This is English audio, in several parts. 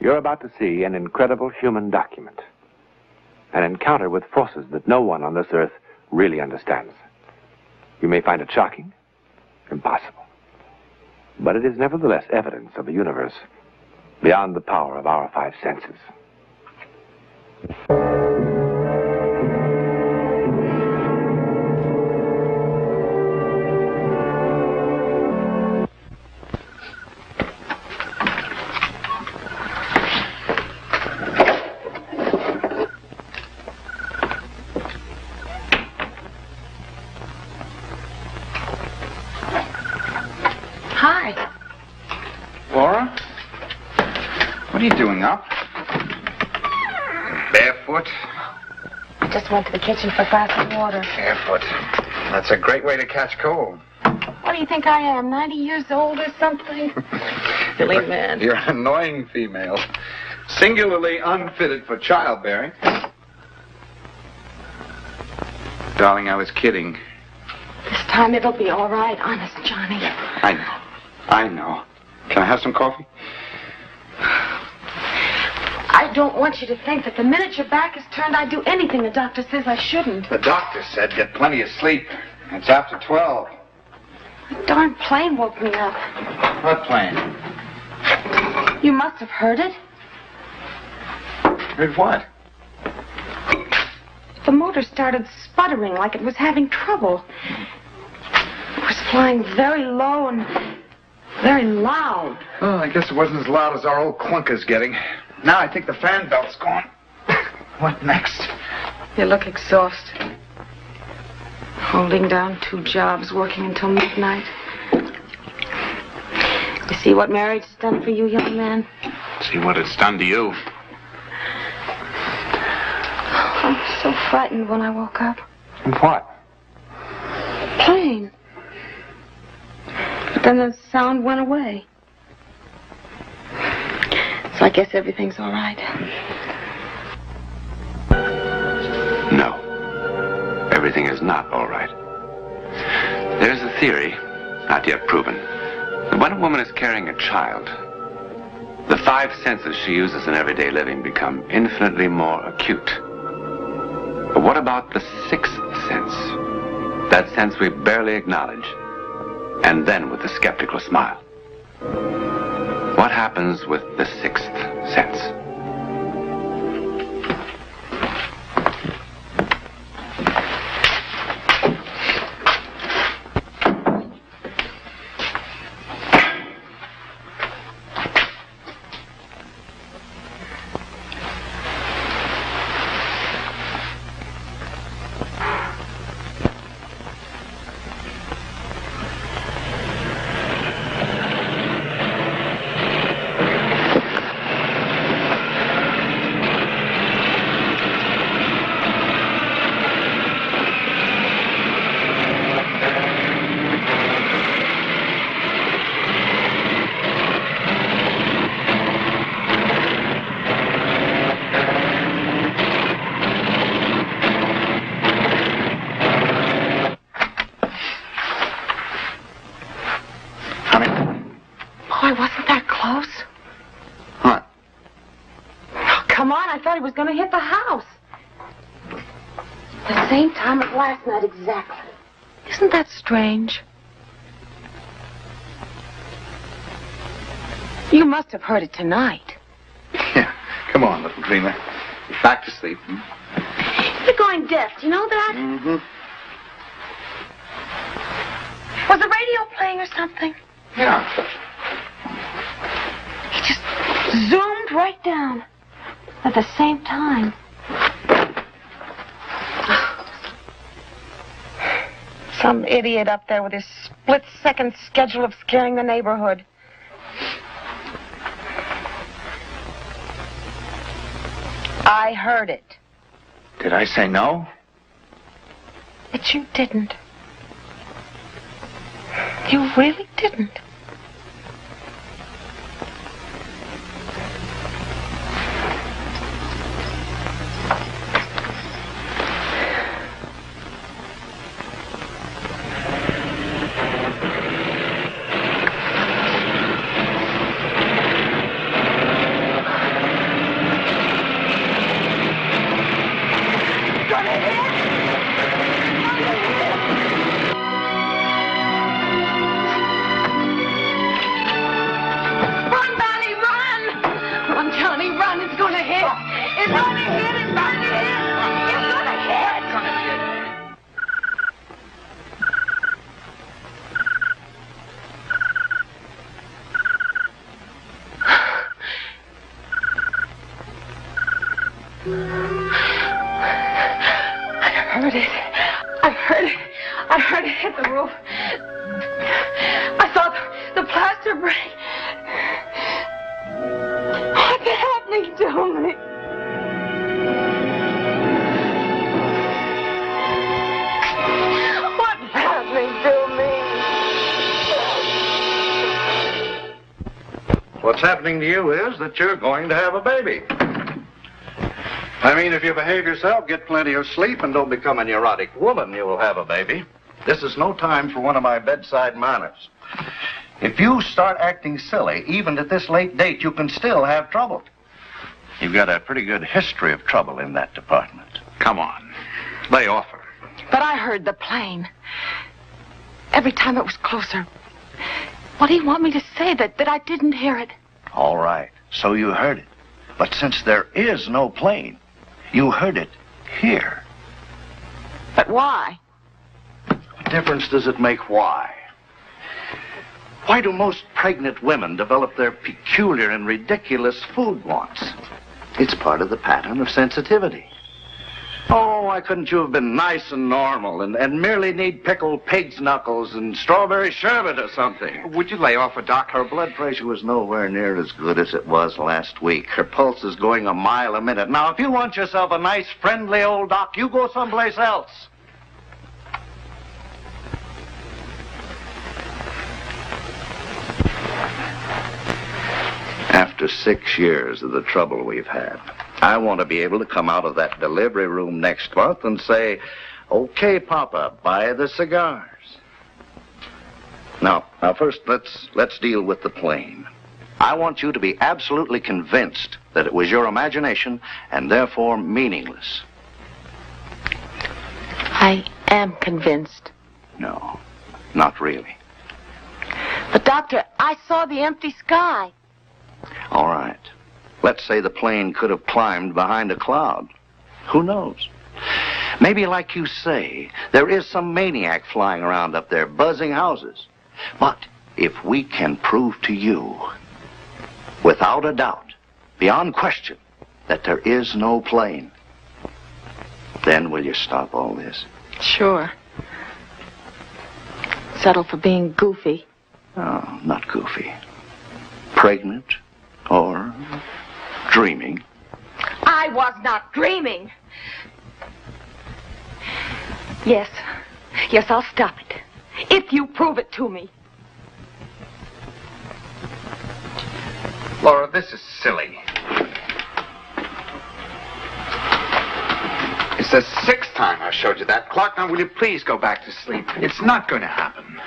You're about to see an incredible human document. An encounter with forces that no one on this earth really understands. You may find it shocking, impossible. But it is nevertheless evidence of a universe beyond the power of our five senses. Hi. Laura? What are you doing up? Barefoot? I just went to the kitchen for a glass of water. Barefoot. That's a great way to catch cold. What do you think I am, 90 years old or something? Silly man. You're an annoying female. Singularly unfitted for childbearing. Darling, I was kidding. This time it'll be all right, honest, Johnny. I know. Can I have some coffee? I don't want you to think that the minute your back is turned, I do anything the doctor says I shouldn't. The doctor said get plenty of sleep. It's after 12. The darn plane woke me up. What plane? You must have heard it. Heard what? The motor started sputtering like it was having trouble. It was flying very low and very loud. Oh, I guess it wasn't as loud as our old clunker's getting. Now I think the fan belt's gone. What next? You look exhausted. Holding down 2 jobs, working until midnight. You see what marriage has done for you, young man? See what it's done to you. I was so frightened when I woke up. What? Plane. But then the sound went away. So I guess everything's all right. No. Everything is not all right. There's a theory, not yet proven, that when a woman is carrying a child, the 5 senses she uses in everyday living become infinitely more acute. But what about the 6th sense? That sense we barely acknowledge, and then with a skeptical smile. What happens with the 6th sense? He was going to hit the house. The same time as last night, exactly. Isn't that strange? You must have heard it tonight. Yeah. Come on, little dreamer. Back to sleep. You're going deaf. Do you know that? Mm-hmm. Was the radio playing or something? Yeah. He just zoomed right down. At the same time. Some idiot up there with his split-second schedule of scaring the neighborhood. I heard it. Did I say no? But you didn't. You really didn't. heard it. I heard it. I heard it hit the roof. I saw the plaster break. What's happening to me? What's happening to me? What's happening to you is that you're going to have a baby. I mean, if you behave yourself, get plenty of sleep, and don't become a neurotic woman, you will have a baby. This is no time for one of my bedside manners. If you start acting silly, even at this late date, you can still have trouble. You've got a pretty good history of trouble in that department. Come on. Lay off her. But I heard the plane. Every time it was closer. What do you want me to say? That I didn't hear it? All right, so you heard it. But since there is no plane, you heard it here. But why? What difference does it make why? Why do most pregnant women develop their peculiar and ridiculous food wants? It's part of the pattern of sensitivity. Oh, why couldn't you have been nice and normal and merely need pickled pig's knuckles and strawberry sherbet or something? Would you lay off her, Doc? Her blood pressure was nowhere near as good as it was last week. Her pulse is going a mile a minute. Now, if you want yourself a nice, friendly old doc, you go someplace else. After 6 years of the trouble we've had, I want to be able to come out of that delivery room next month and say, okay, Papa, buy the cigars. Now first, let's deal with the plane. I want you to be absolutely convinced that it was your imagination and therefore meaningless. I am convinced. No, not really. But, Doctor, I saw the empty sky. All right. Let's say the plane could have climbed behind a cloud. Who knows? Maybe, like you say, there is some maniac flying around up there, buzzing houses. But if we can prove to you, without a doubt, beyond question, that there is no plane, then will you stop all this? Sure. Settle for being goofy. Oh, not goofy. Pregnant or dreaming. I was not dreaming. Yes, I'll stop it. If you prove it to me. Laura, this is silly. It's the 6th time I showed you that clock. Now, will you please go back to sleep? It's not going to happen.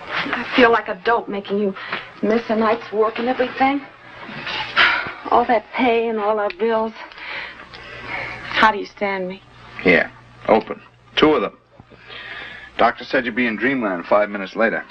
I feel like a dope making you miss a night's work and everything. All that pay and all our bills. How do you stand me? Here, open. 2 of them. Doctor said you'd be in dreamland 5 minutes later.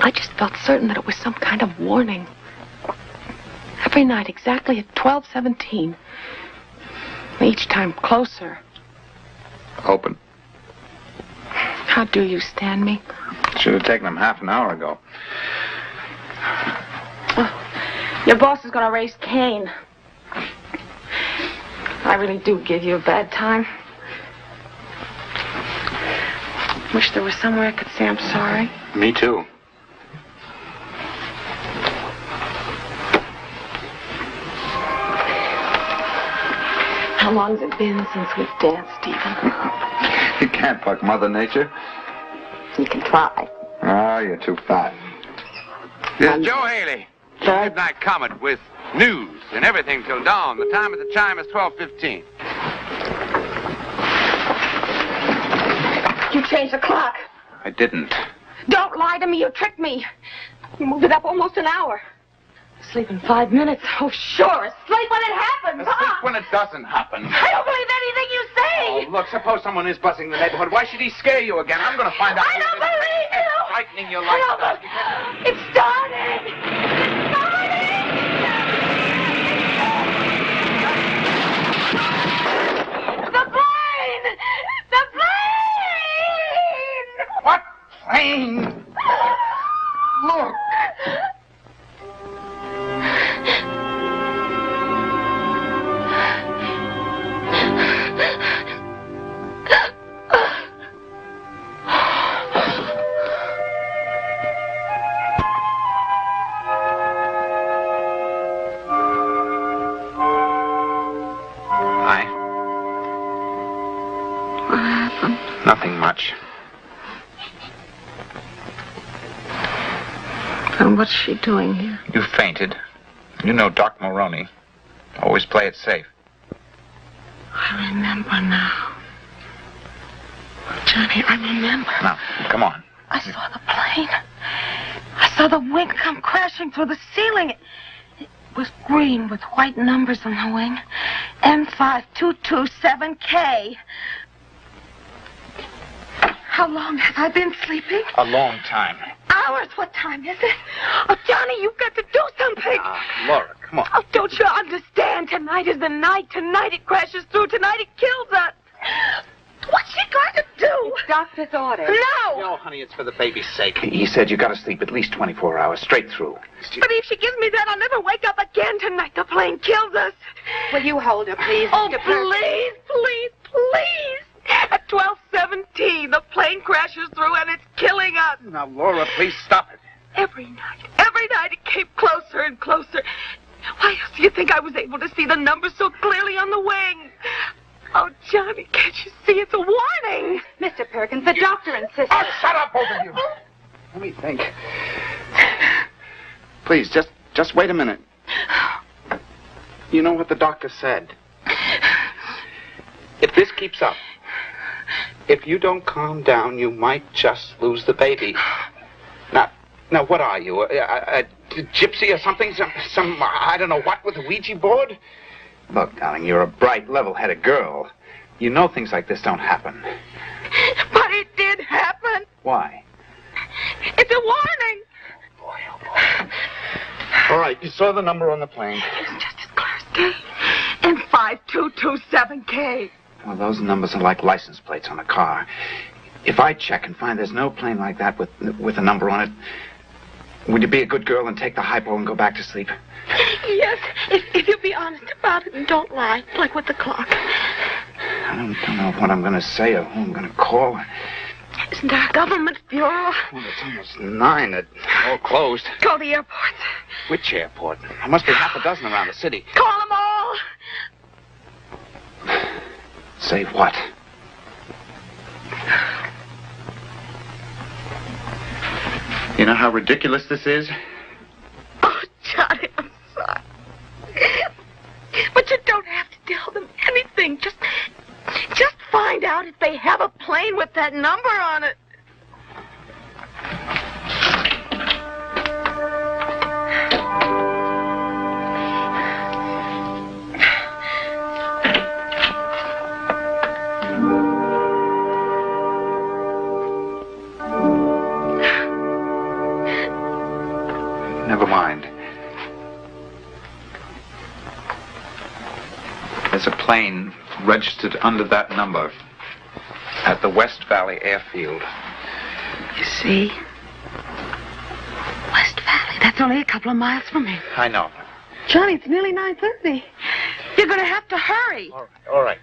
I just felt certain that it was some kind of warning. Every night, exactly at 12:17. Each time closer. Open. How do you stand me? Should have taken him half an hour ago. Your boss is going to raise Cain. I really do give you a bad time. Wish there was somewhere I could say I'm sorry. Me too. How long's it been since we've danced, Stephen? You can't fuck Mother Nature. You can try. Oh, you're too fat. This is Joe Haley. Sir? Midnight Comet with news and everything till dawn. The time of the chime is 12:15. You changed the clock. I didn't. Don't lie to me. You tricked me. You moved it up almost an hour. Sleep in 5 minutes. Oh, sure. Sleep when it happens, Sleep huh? when it doesn't happen. I don't believe anything you say. Oh, look, suppose someone is buzzing the neighborhood. Why should he scare you again? I'm going to find out. I don't believe you. It's frightening your life. It started. It started. The plane. The plane. What plane? Look. Nothing much. And what's she doing here? You fainted. You know Doc Maroney. Always play it safe. I remember now. Johnny, I remember. Now, come on. I saw the plane. I saw the wing come crashing through the ceiling. It was green with white numbers on the wing. M5227K. How long have I been sleeping? A long time. Hours. What time is it? Oh, Johnny, you've got to do something. Laura, come on. Oh, don't you understand? Tonight is the night. Tonight it crashes through. Tonight it kills us. What's she going to do? It's doctor's order. No! No, honey, it's for the baby's sake. He said you got to sleep at least 24 hours straight through. But if she gives me that, I'll never wake up again tonight. The plane kills us. Will you hold her, please? Oh, Mr. Perkins? please, please, please. At 12:17, the plane crashes through and it's killing us. Now, Laura, please stop it. Every night it came closer and closer. Why else do you think I was able to see the numbers so clearly on the wing? Oh, Johnny, can't you see? It's a warning. Mr. Perkins, the doctor insisted. Oh, shut up, both of you. Let me think. Please, just wait a minute. You know what the doctor said. If this keeps up, if you don't calm down, you might just lose the baby. Now, what are you? A gypsy or something? Some, I don't know what, with a Ouija board? Look, darling, you're a bright, level-headed girl. You know things like this don't happen. But it did happen. Why? It's a warning. Boy, oh boy. All right, you saw the number on the plane. It's just as clear as day. And 5227K. Well, those numbers are like license plates on a car. If I check and find there's no plane like that with a number on it, would you be a good girl and take the hypo and go back to sleep? Yes, if you'll be honest about it and don't lie, like with the clock. I don't know what I'm going to say or who I'm going to call. Isn't there a government bureau? Well, it's almost 9. It's all closed. Call the airport. Which airport? There must be half a dozen around the city. Call them all. Say what? You know how ridiculous this is? Oh, Johnny, I'm sorry. But you don't have to tell them anything. Just find out if they have a plane with that number on it. Never mind. There's a plane registered under that number at the West Valley Airfield. You see? West Valley, that's only a couple of miles from me. I know. Johnny, it's nearly 9:30. You're going to have to hurry. All right.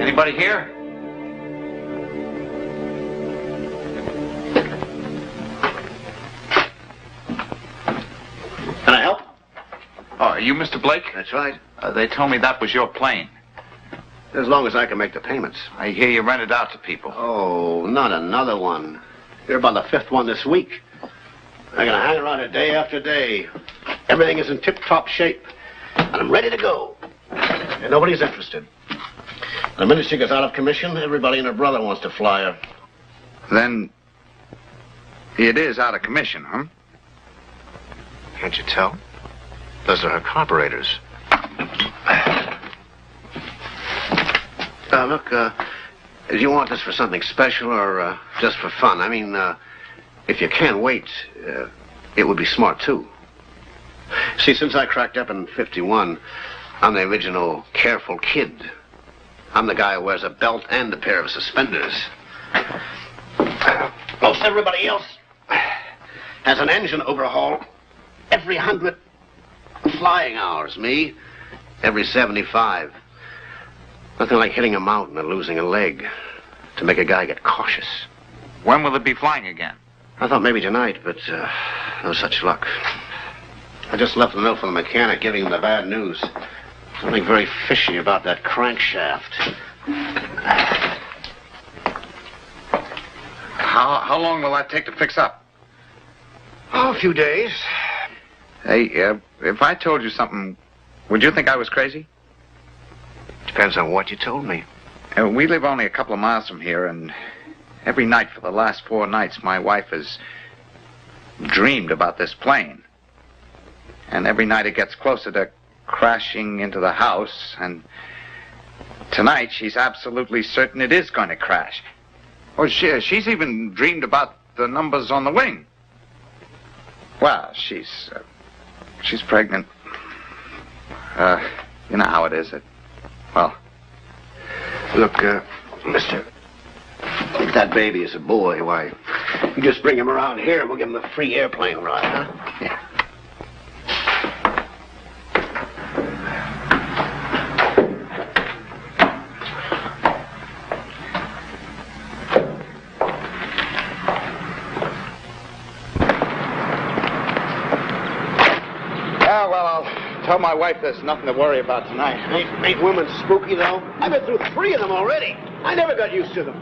Anybody here? Can I help? Oh, are you Mr. Blake? That's right. They told me that was your plane. As long as I can make the payments. I hear you rent it out to people. Oh, not another one. You're about the 5th one this week. I'm gonna hang around it day after day. Everything is in tip-top shape. And I'm ready to go. And nobody's interested. The minute she gets out of commission, everybody and her brother wants to fly her. Then it is out of commission, huh? Can't you tell? Those are her carburetors. look, do you want this for something special or just for fun? I mean, if you can't wait, it would be smart, too. See, since I cracked up in 51, I'm the original careful kid. I'm the guy who wears a belt and a pair of suspenders. Most everybody else has an engine overhaul every 100 flying hours. Me, every 75. Nothing like hitting a mountain and losing a leg to make a guy get cautious. When will it be flying again? I thought maybe tonight, but no such luck. I just left a note from the mechanic giving him the bad news. Something very fishy about that crankshaft. How long will that take to fix up? Oh, a few days. Hey, if I told you something, would you think I was crazy? Depends on what you told me. We live only a couple of miles from here, and every night for the last 4 nights, my wife has dreamed about this plane. And every night it gets closer to crashing into the house, and tonight she's absolutely certain it is going to crash. Oh, she's even dreamed about the numbers on the wing. Well, she's pregnant. You know how it is. Well, look, mister, if that baby is a boy, why, you just bring him around here and we'll give him a free airplane ride, huh? yeah. Tell my wife there's nothing to worry about tonight. Ain't women spooky, though? I've been through 3 of them already. I never got used to them.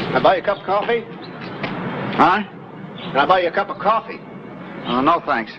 Can I buy you a cup of coffee? Huh? Can I buy you a cup of coffee? No, thanks.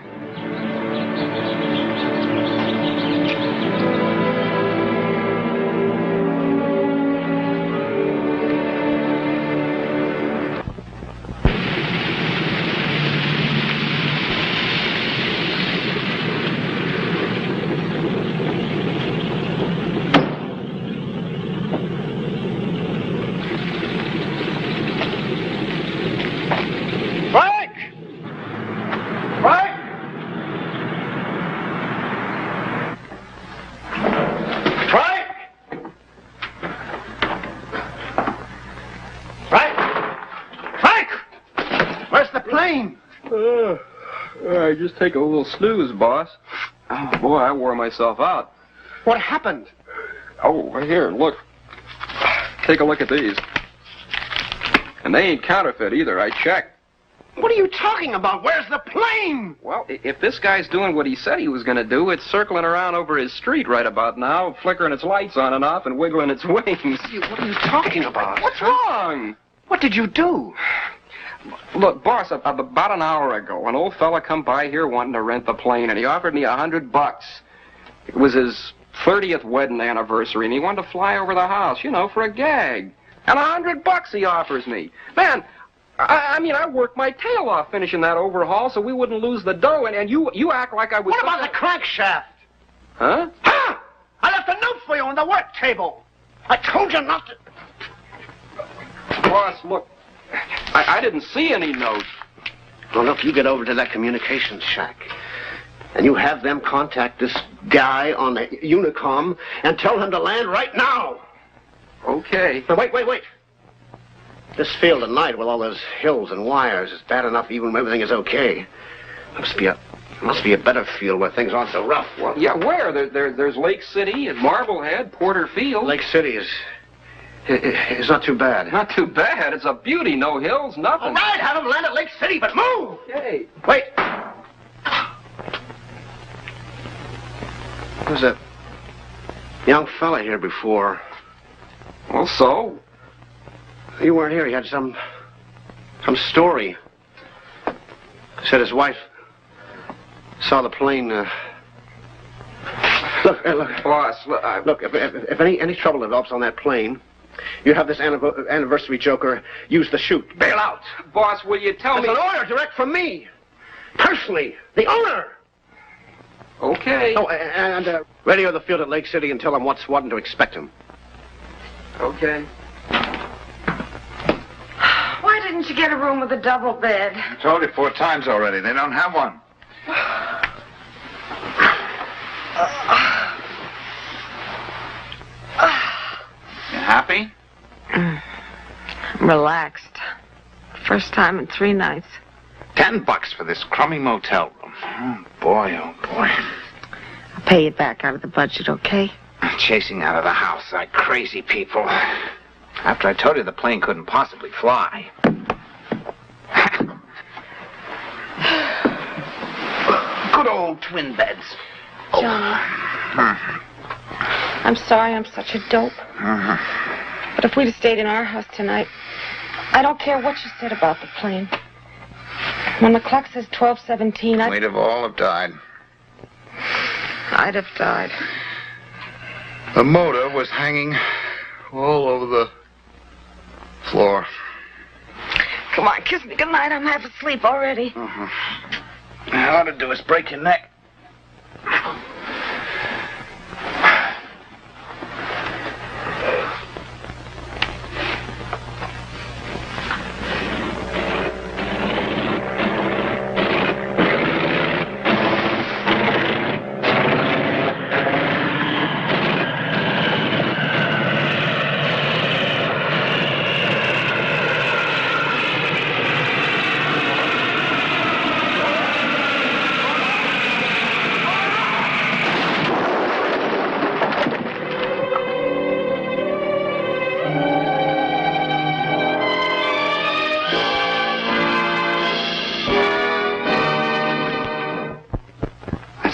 I just take a little snooze, boss. Oh, boy, I wore myself out. What happened? Oh, here, look. Take a look at these. And they ain't counterfeit either, I checked. What are you talking about? Where's the plane? Well, if this guy's doing what he said he was going to do, it's circling around over his street right about now, flickering its lights on and off and wiggling its wings. What are you talking about? What's wrong? What did you do? Look, boss, about an hour ago, an old fella come by here wanting to rent the plane, and he offered me $100. It was his 30th wedding anniversary, and he wanted to fly over the house, you know, for a gag. And $100 he offers me. Man, I mean, I worked my tail off finishing that overhaul so we wouldn't lose the dough, and you act like I was... What about the crankshaft? Huh? Huh? I left a note for you on the work table. I told you not to... Boss, look, I didn't see any note. Well, look, you get over to that communications shack, and you have them contact this guy on the Unicom and tell him to land right now. Okay. Now, wait. This field at night with all those hills and wires is bad enough even when everything is okay. Must be a better field where things aren't so rough. Well, yeah, where? There's Lake City and Marblehead, Porter Field. Lake City is not too bad. Not too bad. It's a beauty. No hills, nothing. All right, have them land at Lake City, but move! Okay. Wait. There's a young fella here before. Well, so? You weren't here. He had some story. Said his wife saw the plane. Look. Boss, Look, if any trouble develops on that plane, You have this anniversary joker use the chute. Bail out. Boss, will you tell That's me? an order direct from me. Personally, the owner. Okay. Oh, and radio the field at Lake City and tell them what's what and to expect him. Okay. Why didn't you get a room with a double bed? I told you 4 times already. They don't have one. You happy? I'm relaxed. First time in 3 nights. $10 for this crummy motel room. Oh, boy, oh, boy. I'll pay you back out of the budget, okay? Chasing out of the house like crazy people. After I told you the plane couldn't possibly fly. Good old twin beds. Johnny. I'm sorry I'm such a dope. But if we'd have stayed in our house tonight, I don't care what you said about the plane. When the clock says 12:17, We'd have all have died. I'd have died. The motor was hanging all over the floor. Come on, kiss me goodnight. I'm half asleep already. All I ought to do is break your neck.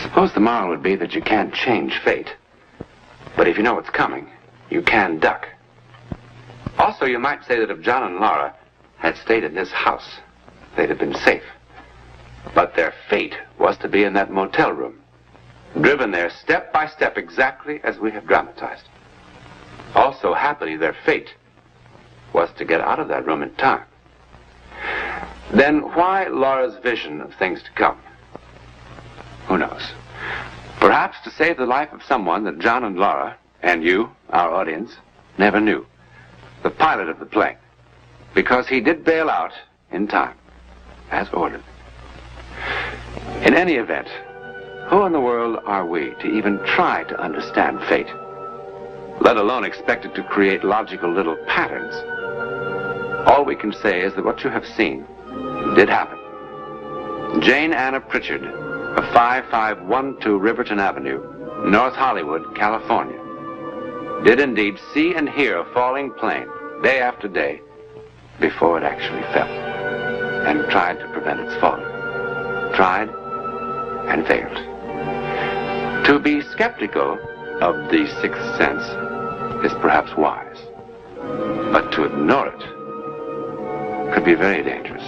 Suppose the moral would be that you can't change fate. But if you know what's coming, you can duck. Also, you might say that if John and Laura had stayed in this house, they'd have been safe. But their fate was to be in that motel room, driven there step by step exactly as we have dramatized. Also, happily, their fate was to get out of that room in time. Then why Laura's vision of things to come? Who knows? Perhaps to save the life of someone that John and Laura, and you, our audience, never knew. The pilot of the plane. Because he did bail out in time, as ordered. In any event, who in the world are we to even try to understand fate? Let alone expect it to create logical little patterns. All we can say is that what you have seen did happen. Jane Anna Pritchard, of 5512 Riverton Avenue, North Hollywood, California, did indeed see and hear a falling plane day after day before it actually fell, and tried to prevent its falling. Tried and failed. To be skeptical of the sixth sense is perhaps wise, but to ignore it could be very dangerous.